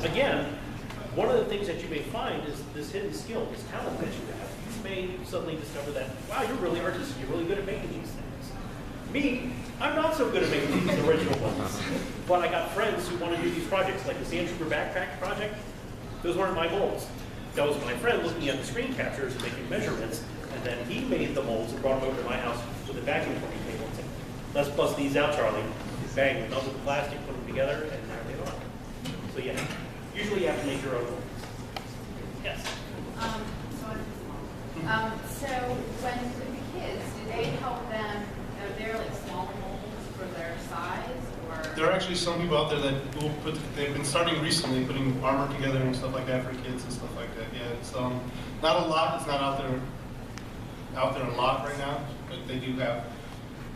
again, one of the things that you may find is this hidden skill, this talent that you have. You may suddenly discover that, wow, you're really artistic, you're really good at making these things. Me, I'm not so good at making these original ones. But I got friends who want to do these projects, like the Sand Trooper backpack project. Those weren't my molds. That was my friend looking at the screen captures and making measurements, and then he made the molds and brought them over to my house with a vacuum cleaning table and said, let's bust these out, Charlie. Bang, we melted the plastic, put them together, and there they are. So yeah, usually you have to make your own molds. Yes? So when with the kids, do they help them, are there like smaller molds for their size, or? There are actually some people out there that will put, they've been starting recently putting armor together and stuff like that for kids and stuff like that. Yeah, it's not a lot, it's not out there a lot right now, but they do have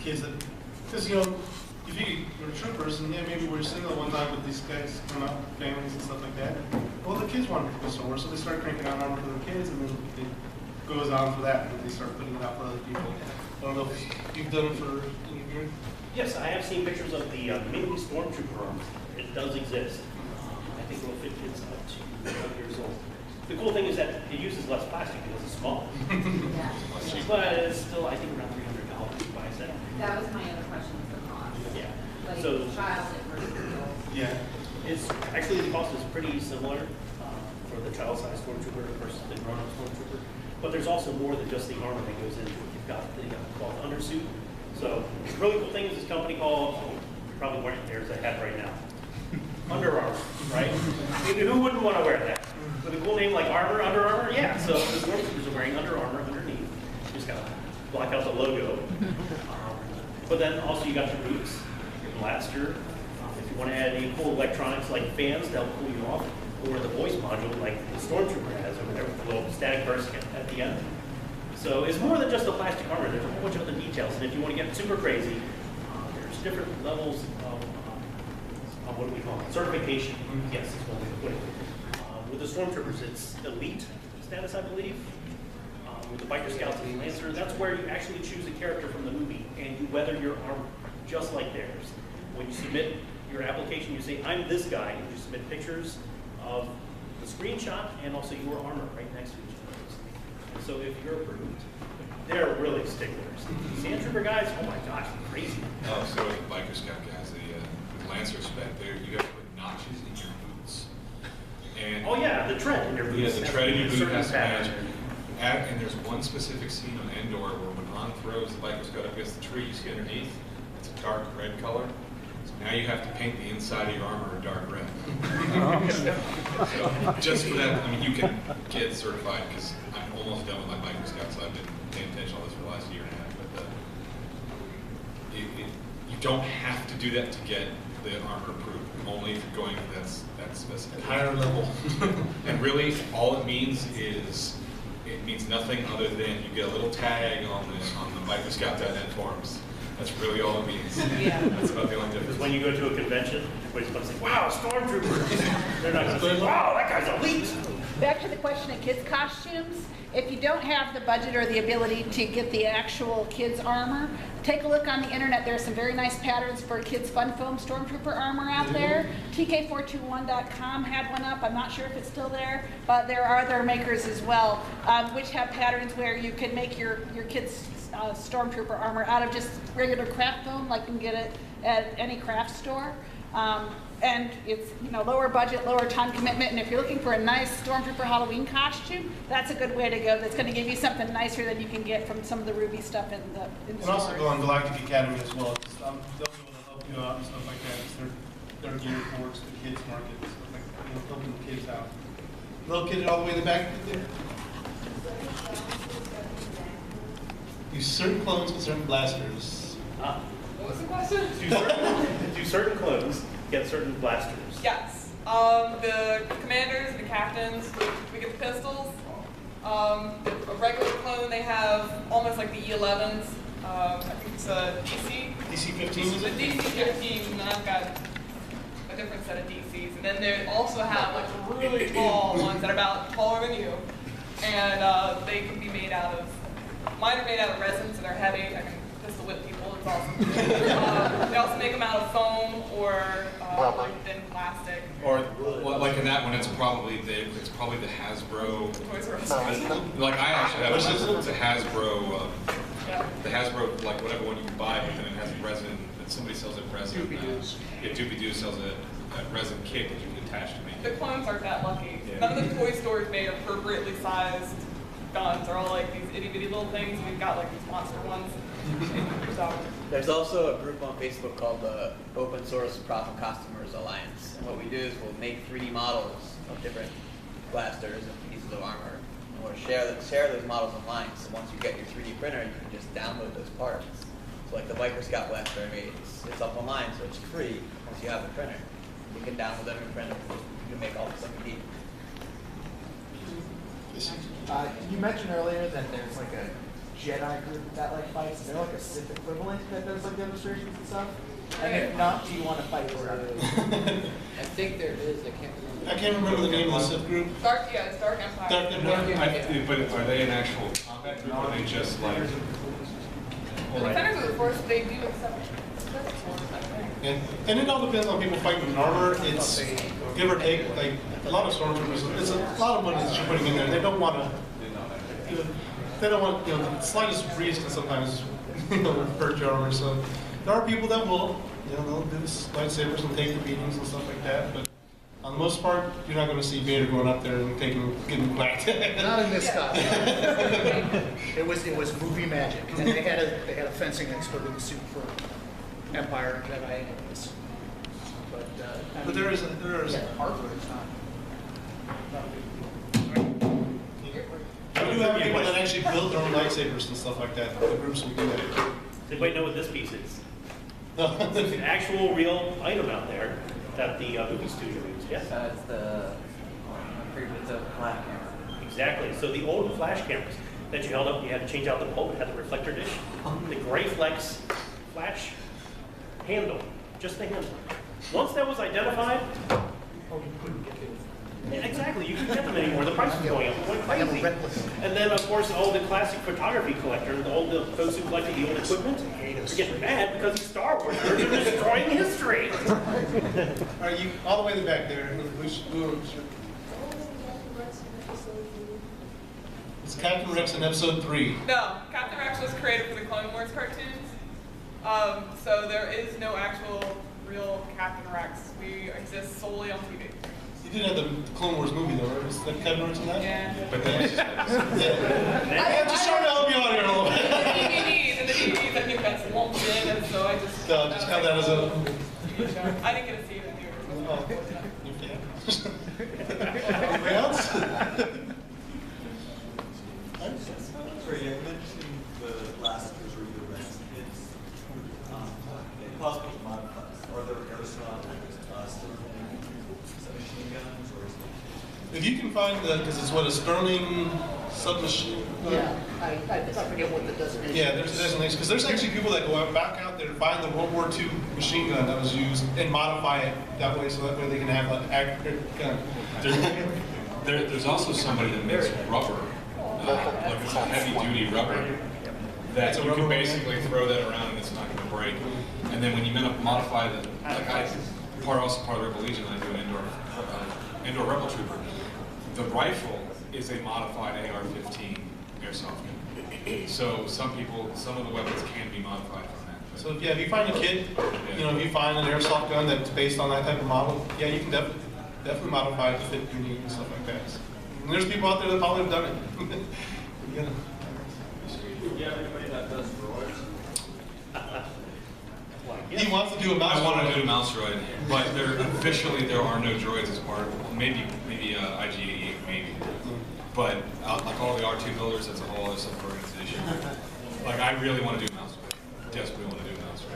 kids that, because you know, if you're troopers and yeah, maybe we're single one time with these guys come out, families and stuff like that. Well, the kids want to go somewhere, so they start cranking out armor for their kids, and then it goes on for that, and they start putting it out for other people. I don't know if you've done it for any of your. Yes, I have seen pictures of the mini stormtrooper arms. It does exist. I think it will fit kids up to 12 years old. The cool thing is that it uses less plastic because it's smaller. Yeah. But it's still, I think, around $300 to buy a set. That was my other question for cost. Yeah. Like So, child versus adult. Yeah. it's actually the cost is pretty similar for the child size stormtrooper versus the grown-up stormtrooper. But there's also more than just the armor that goes into it. You've got the called undersuit. So the really cool thing is this company called, you're probably wearing there's a hat right now. Under Armour, right? Who wouldn't want to wear that? With a cool name like Armor, Under Armour? Yeah, so the stormtroopers are wearing Under Armour underneath. You just gotta block out the logo. But then also you got your boots, your blaster. If you want to add any cool electronics like fans to help cool you off, or the voice module like the stormtrooper has over there with a little static burst at the end. So it's more than just the plastic armor. There's a whole bunch of other details. And if you want to get super crazy, there's different levels of what do we call it? Certification. Yes, is one way to put it. With the stormtroopers, it's elite status, I believe. With the biker scouts and lancer, that's where you actually choose a character from the movie and you weather your armor just like theirs. When you submit your application, you say, I'm this guy, and you submit pictures of the screenshot and also your armor right next to each other. And so if you're approved, they're really sticklers. Sand trooper guys, oh my gosh, they're crazy. Oh, so the biker scout guys, the Lancer spec there, you got to put notches in your boots. And Oh yeah, the tread in your boots. yeah, the tread in your boot Certain has to match. pattern. And there's one specific scene on Endor where when Han throws the biker scout up against the tree, you see underneath, it's a dark red color. So now you have to paint the inside of your armor a dark red. So just for that, I mean, you can get certified because I'm almost done with my biker scout, so I've been paying attention to this for the last year and a half. But you don't have to do that to get the armor approved. Only if you're going to that specific Higher level. And really, all it means is it means nothing other than you get a little tag on the bikerscout.net forums. That's really all it means. Yeah. That's about the only Because difference. when you go to a convention, everybody's going to say, wow, stormtroopers. They're not going to say, wow, that guy's elite. Back to the question of kids' costumes. If you don't have the budget or the ability to get the actual kids' armor, take a look on the internet. There are some very nice patterns for kids' fun foam stormtrooper armor out there. TK421.com had one up. I'm not sure if it's still there, but there are other makers as well, which have patterns where you can make your kids' stormtrooper armor out of just regular craft foam, like you can get it at any craft store. And it's, you know, lower budget, lower time commitment, and if you're looking for a nice Stormtrooper Halloween costume, that's a good way to go. That's going to give you something nicer than you can get from some of the Ruby stuff in the And stores. also go on Galactic Academy as well. They'll be able to help you out and stuff like that. 'Cause they're geared towards the kids market and stuff like that. You know, helping the kids out. Located all the way in the back there. Use certain clones with certain blasters. What was the question? Do certain clones get certain blasters? Yes. The commanders and the captains, we get the pistols. A regular clone, they have almost like the E11s. I think it's a DC. DC-15 is The it? DC-15, and then I've got a different set of DCs. And then they also have like really tall ones that are about taller than you. And they can be made out of, mine are made out of resins and they're heavy. I can pistol whip people. It's awesome. They also make them out of foam or like thin plastic. Or well, like in that one, it's probably the Hasbro. Toys R Us. Like I actually have Which the Hasbro, Yeah. the Hasbro like whatever one you can buy, but then it has resin. That somebody sells it resin. Doobie-doos. Yeah, Doobie-Doo sells a resin kit that you can attach to make The it. clones aren't that lucky. Yeah. None of the toy stores made appropriately sized guns. They're all like these itty bitty little things. We've got like these monster ones. So, There's also a group on Facebook called the Open Source Problem Customers Alliance. And what we do is we'll make 3D models of different blasters and pieces of armor. And we'll share those models online. So once you get your 3D printer, you can just download those parts. So like the Viper Scout blaster I made, it's up online, so it's free once you have the printer. You can download them and print them. You can make all the stuff you need. You mentioned earlier that there's like a Jedi group that like fights. Is there like a Sith equivalent that does like demonstrations and stuff? And if not, do you want to fight for it? I think there is, I can't remember the name of the Sith group. it's Dark Empire. Dark Empire. But are they an actual combat group, or are they just like? The Defenders of the Force, they do accept Force, I think. And it all depends on people fighting in armor. It's give or take, like a lot of stormtroopers. It's a lot of money that you're putting in there. They don't want to. They don't want, the slightest breeze can sometimes, hurt your armor. So there are people that will, they'll do this lightsabers and take the beatings and stuff like that. But on the most part, you're not going to see Vader going up there and getting whacked. Not in this costume. It was movie magic, and they had a fencing expert in the suit for Empire and Jedi anyways. But there is hardware is not. We do have people that actually build their own lightsabers and stuff like that. The groups will do that. Does anybody know what this piece is? No. There's an actual real item out there that the movie studio used. Yes. It's the flash camera. Exactly. So the old flash cameras that you held up, you had to change out the bulb, it had the reflector dish. The Gray Flex flash handle, just the handle. Once that was identified, oh, you couldn't get it. Yeah, exactly, you couldn't get them anymore. The price was going up, it went crazy. And then, of course, all the classic photography collectors, all the folks who collected the old equipment, are getting mad because these Star Wars nerds are destroying history. Are you all the way in the back there? It's Captain Rex in episode 3. No, Captain Rex was created for the Clone Wars cartoons. So there is no actual real Captain Rex. We exist solely on TV. You did have the Clone Wars movie though, right? Was that Captain Rex in that? Yeah. But then it's just I'm just trying to help you out here a little bit. And the DVDs, I think that's lumped in, and so I just... No, just have that as a... I didn't get to see it in here. Oh, you can. Anybody else? Sorry, you mentioned the blasters or the rest. It's possible to modify. Are there aerosol submachine guns or is it? If you can find because it's what, a Sterling submachine? Yeah, I forget what the designation is. Yeah, there's a designation, because there's actually people that go back out there and find the World War II machine gun that was used and modify it that way so that way they can have an accurate gun. There's also somebody that makes rubber, like it's a heavy-duty rubber, that you can basically throw that around and it's not going to break. And then when you modify the, like also part of Rebel Legion, I do an indoor Rebel Trooper. The rifle is a modified AR-15 airsoft gun. So some of the weapons can be modified from that. So yeah, if you find a kit, if you find an airsoft gun that's based on that type of model, yeah, you can definitely modify it to fit your needs and stuff like that. And there's people out there that probably have done it. Yeah. Do you have anybody that does droids? He wants to do a mouse. I want to do a mouse droid, but there are no droids as part of it. Maybe IG-88 maybe. But like all the R2 builders, that's a whole other stuff organization. Like I really want to do a mouse droid. Desperately want to do a mouse droid.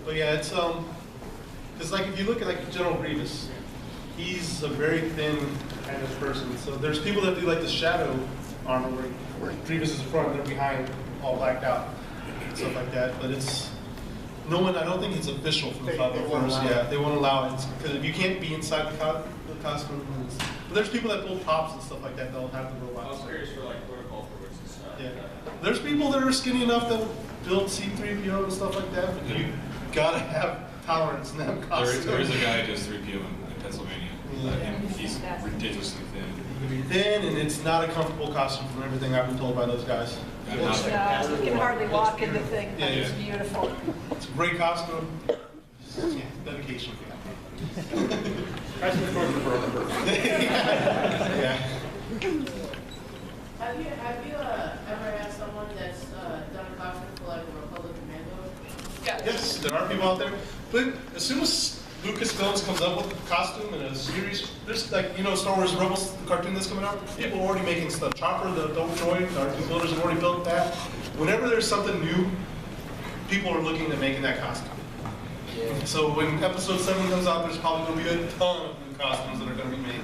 But yeah, it's because like if you look at like General Grievous, he's a very thin kind of person. So there's people that do like the shadow armor where Grievous is in front and they're behind, all blacked out, and stuff like that. But it's no one. I don't think it's official from the 501st. Yeah, they won't allow it because if you can't be inside the costume. But there's people that pull pops and stuff like that. They'll have to roll out. I was curious for like protocol for which Yeah. There's people that are skinny enough that build C-3PO and stuff like that, but you gotta have tolerance in that costume. There is a guy who does 3PO in Pennsylvania. And he's ridiculously thin. You can be thin, and it's not a comfortable costume from everything I've been told by those guys. I'm No, not- you can hardly walk in the thing, but Yeah, it's yeah. beautiful. It's a great costume. Yeah, dedication. Price of the stormtrooper. Yeah. Have you ever had someone that's done a costume for like a Republic Commando? Yeah. Yes, there are people out there. But as soon as Lucasfilms comes up with a costume in a series, there's like, Star Wars Rebels, the cartoon that's coming out, people are already making stuff. Chopper, the dope droid, our two builders have already built that. Whenever there's something new, people are looking at making that costume. So when episode 7 comes out, there's probably going to be a ton of new costumes that are going to be made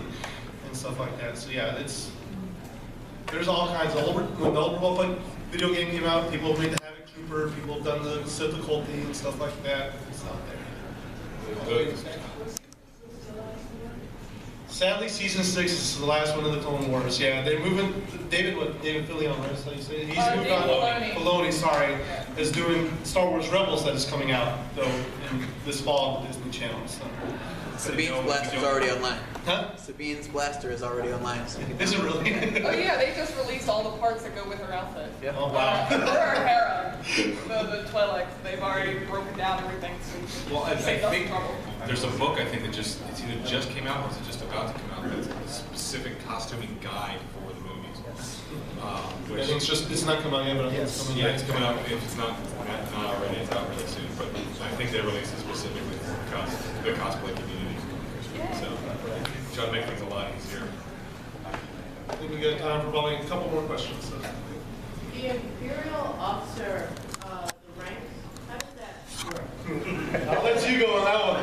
and stuff like that. So yeah, there's all kinds of, when the Old Republic video game came out, people made the Havoc Trooper, people have done the Sith Occulti and stuff like that. It's not there. Sadly, season 6 is the last one of the Clone Wars. Yeah, they're moving. David Fillion, right? That's how you say it? He's moved on. Filoni. Filoni, sorry, is doing Star Wars Rebels that is coming out though in this fall on the Disney Channel. So. Sabine's blaster is already online. Huh? Sabine's blaster is already online. So you can Is it really? Oh yeah, they just released all the parts that go with her outfit. Yep. Oh wow. For her harem, the Twi'leks, they've already broken down everything. So Well, I saved us think trouble. there's a book I think that it's either just came out or is it just about to come out. That's a specific costuming guide for the movies. I Which, think it's not coming out yet, but I think it's coming. yeah, it's coming out. If it's not already, it's out really soon. But I think they released it specifically for the cosplay community. So try to make things a lot easier. I think we got time for probably a couple more questions. So. The Imperial officer, the rank, how does that? I'll let you go on that one.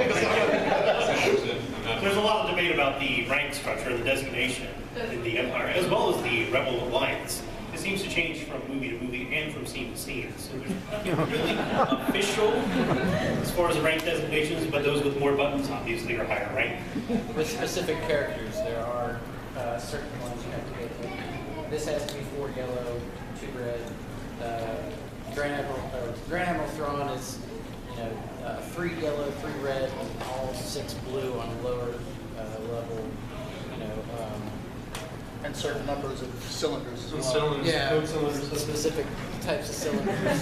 There's a lot of debate about the rank structure and the designation in the Empire, as well as the Rebel Alliance. It seems to change from movie to movie and from scene to scene. So there's nothing really official as far as the rank designations, but those with more buttons obviously are higher rank. With specific characters, there are certain ones you have to go through. This has to be 4 yellow, 2 red. Grand Admiral Thrawn is, 3 yellow, 3 red, and all 6 blue on the lower level. And certain numbers of cylinders as well. Cylinders, Yeah, code cylinders. specific types of cylinders.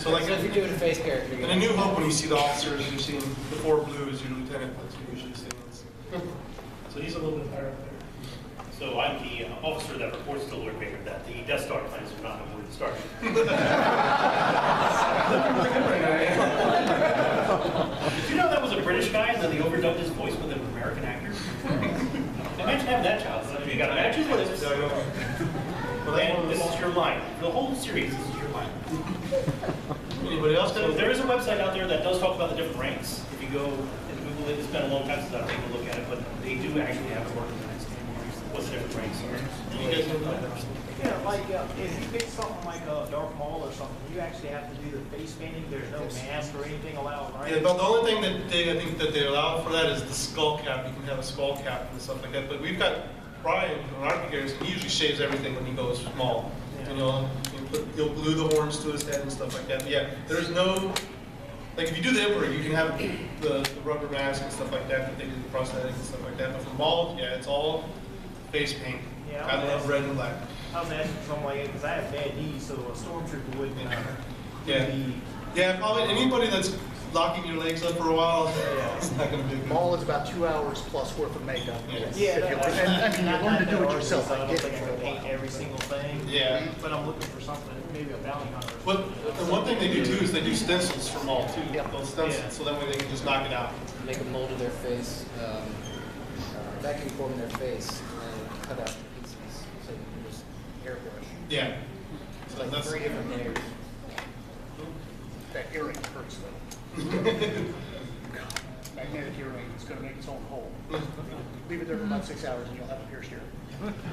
So like if you're doing a face character, in A New Hope, when you see the officers, you're seeing the 4 blues, your lieutenant, that's what you usually see. So he's a little bit higher up there. So I'm the officer that reports to Lord Vader that the Death Star plans are not aboard the Starship. Did you know that was a British guy and then they overdubbed his voice with an American actor? Imagine having that job. You got to match his lips. And this is your line. The whole series, this is your line. Anybody else? So there is a website out there that does talk about the different ranks. If you go and Google it, it's been a long time since I've taken a look at it, but they do actually have it organized. What the different ranks are. You guys know that? Yeah, like if you pick something like a Dark Maul or something, you actually have to do the face painting. There's no mask or anything allowed, right? Yeah, but the only thing that I think that they allow for that is the skull cap. You can have a skull cap and stuff like that. But we've got Brian, our character, he usually shaves everything when he goes small. Yeah. And you'll glue the horns to his head and stuff like that. But yeah, there's no, like if you do the Emperor, you can have the rubber mask and stuff like that they do the prosthetic and stuff like that. But for Maul, yeah, it's all face paint. Yeah, I love red and black. I was asking something like that because I have bad knees, so a stormtrooper wouldn't Yeah. be. Yeah, probably anybody that's locking your legs up for a while, Yeah. it's not going to be good. Maul is about 2 hours plus worth of makeup. Yeah. If Yeah, you learn- and you learn to do it yourself. I I don't get think it I for can a paint while. every single thing. Yeah. But I'm looking for something, maybe a bounty hunter. But the one thing they do too is they do stencils for Maul too. Yep. Those stencils, Yeah. so that way they can just knock it out. make a mold of their face, vacuum form their face, and cut out the pieces. So you can just airbrush. Yeah. It's So like that's 3 different layers. That earring hurts though. Magnetic earring, it's gonna make its own hole. Leave it there for about 6 hours and you'll have a pierced ear.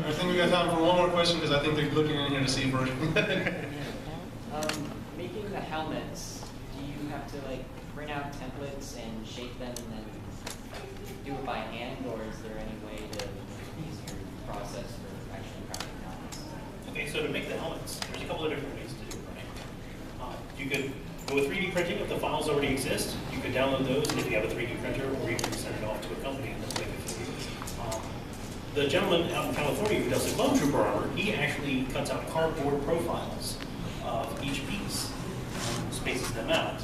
I think we got time for one more question because I think they're looking in here to see if we're. Making the helmets, do you have to like print out templates and shape them and then do it by hand, or is there any way to easier process for actually crafting helmets? Okay, so to make the helmets, there's a couple of different ways to do it, right? You could go with 3D printing if the files already exist. You could download those, and if you have a 3D printer, or you can send it off to a company and they'll make it for you. The gentleman out in California who does the clone trooper armor, he actually cuts out cardboard profiles of each piece, spaces them out,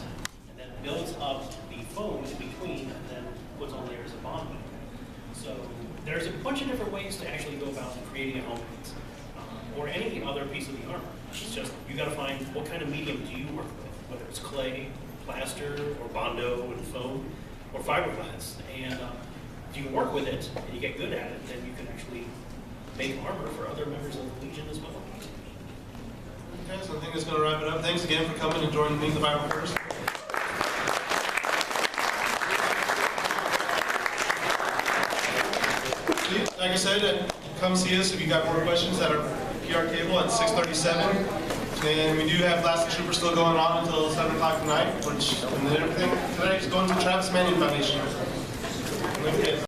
and then builds up the foam in between, and then puts on layers of bonding. So there's a bunch of different ways to actually go about creating a helmet, or any other piece of the armor. It's just, you gotta find what kind of medium do you work with, whether it's clay, plaster, or Bondo and foam, or fiberglass. And if you can work with it, and you get good at it, then you can actually make armor for other members of the Legion as well. Okay, so I think that's going to wrap it up. Thanks again for coming and joining me, the Bible First. Like I said, come see us if you got more questions at our PR table at 6:37. And we do have Blast and Trooper still going on until 7 o'clock tonight, and then everything tonight is going to the Travis Manning Foundation.